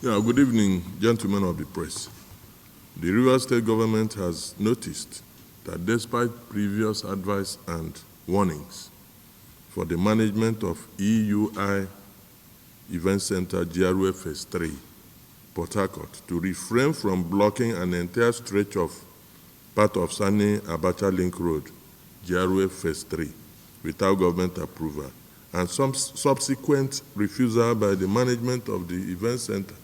Yeah, good evening, gentlemen of the press. The Rivers State government has noticed that despite previous advice and warnings for the management of EUI Event Center GRA Phase 3, Port Harcourt, to refrain from blocking an entire stretch of part of Sani Abacha Link Road, GRA Phase 3, without government approval, and some subsequent refusal by the management of the event center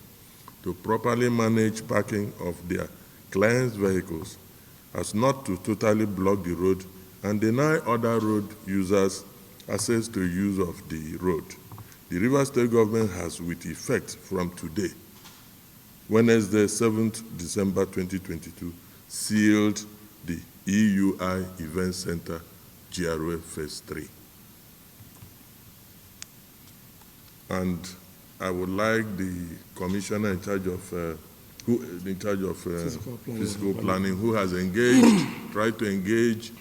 to properly manage parking of their clients' vehicles as not to totally block the road and deny other road users access to use of the road. The Rivers State government has, with effect from today, Wednesday, 7th December 2022, sealed the EUI Event Center GRA Phase 3. And I would like the commissioner in charge of physical planning, who has engaged, tried to engage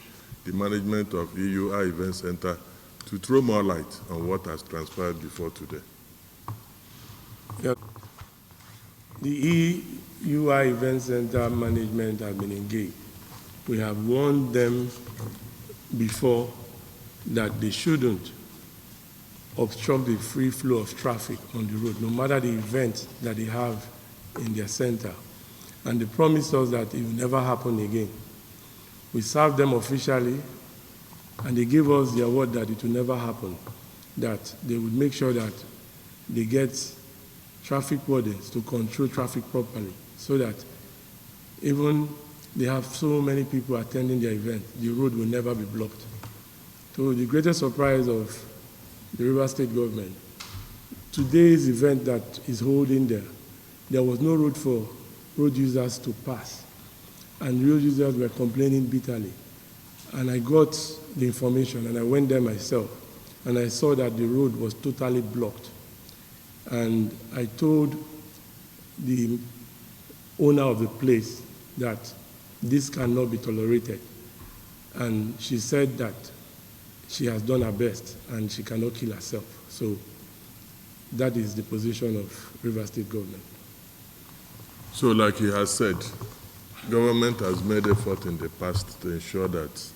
the management of EUI Event Center to throw more light on what has transpired before today. Yeah. The EUI Event Center management has been engaged. We have warned them before that they shouldn't obstruct the free flow of traffic on the road, no matter the event that they have in their center. And they promised us that it will never happen again. We served them officially, and they gave us their word that it will never happen, that they would make sure that they get traffic wardens to control traffic properly, so that even they have so many people attending their event, the road will never be blocked. So the greatest surprise of the Rivers State government, today's event that is holding there was no road for road users to pass, and road users were complaining bitterly. And I got the information, and I went there myself, and I saw that the road was totally blocked. And I told the owner of the place that this cannot be tolerated. And she said that she has done her best and she cannot kill herself. So that is the position of Rivers State government. So like he has said, government has made effort in the past to ensure that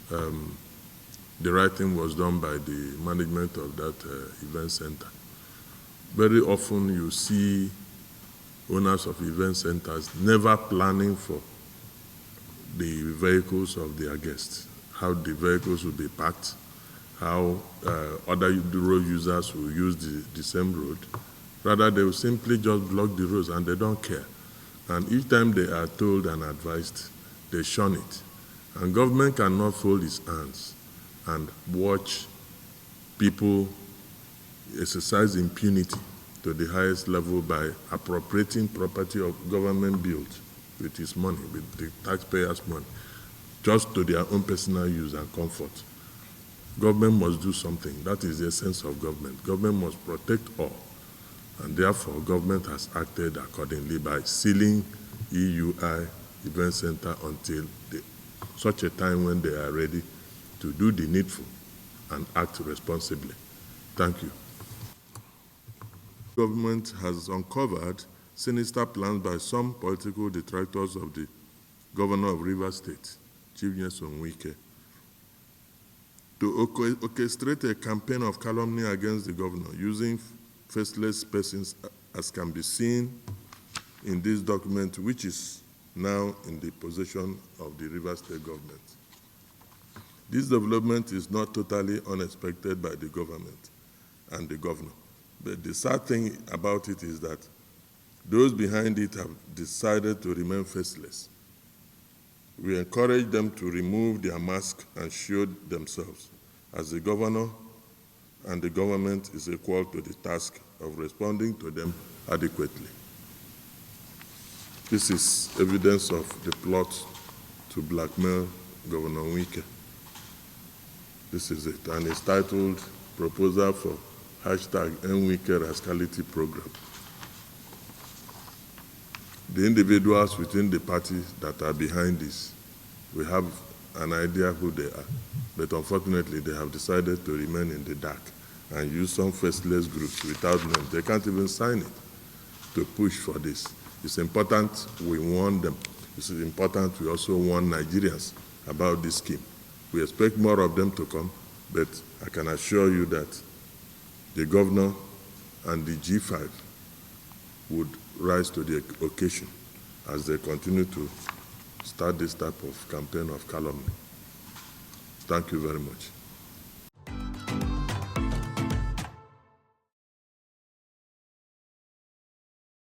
the right thing was done by the management of that event center. Very often you see owners of event centers never planning for the vehicles of their guests, how the vehicles will be parked, how other road users will use the same road. Rather, they will simply just block the roads and they don't care. And each time they are told and advised, they shun it. And government cannot fold its hands and watch people exercise impunity to the highest level by appropriating property of government built with its money, with the taxpayers' money, just to their own personal use and comfort. Government must do something. That is the essence of government. Government must protect all. And therefore, government has acted accordingly by sealing EUI Event Center until such a time when they are ready to do the needful and act responsibly. Thank you. Government has uncovered sinister plans by some political detractors of the governor of Rivers State, Chief Wike, to orchestrate a campaign of calumny against the governor using faceless persons, as can be seen in this document, which is now in the possession of the Rivers State government. This development is not totally unexpected by the government and the governor. But the sad thing about it is that those behind it have decided to remain faceless. We encourage them to remove their mask and show themselves, as the governor and the government is equal to the task of responding to them adequately. This is evidence of the plot to blackmail Governor Wike. This is it, and it's titled Proposal for #NWike Rascality Program. The individuals within the party that are behind this, we have an idea who they are, but unfortunately they have decided to remain in the dark and use some faceless groups without names. They can't even sign it, to push for this. It's important we warn them. It's important we also warn Nigerians about this scheme. We expect more of them to come, but I can assure you that the governor and the G-5 would rise to the occasion as they continue to start this type of campaign of calumny. Thank you very much.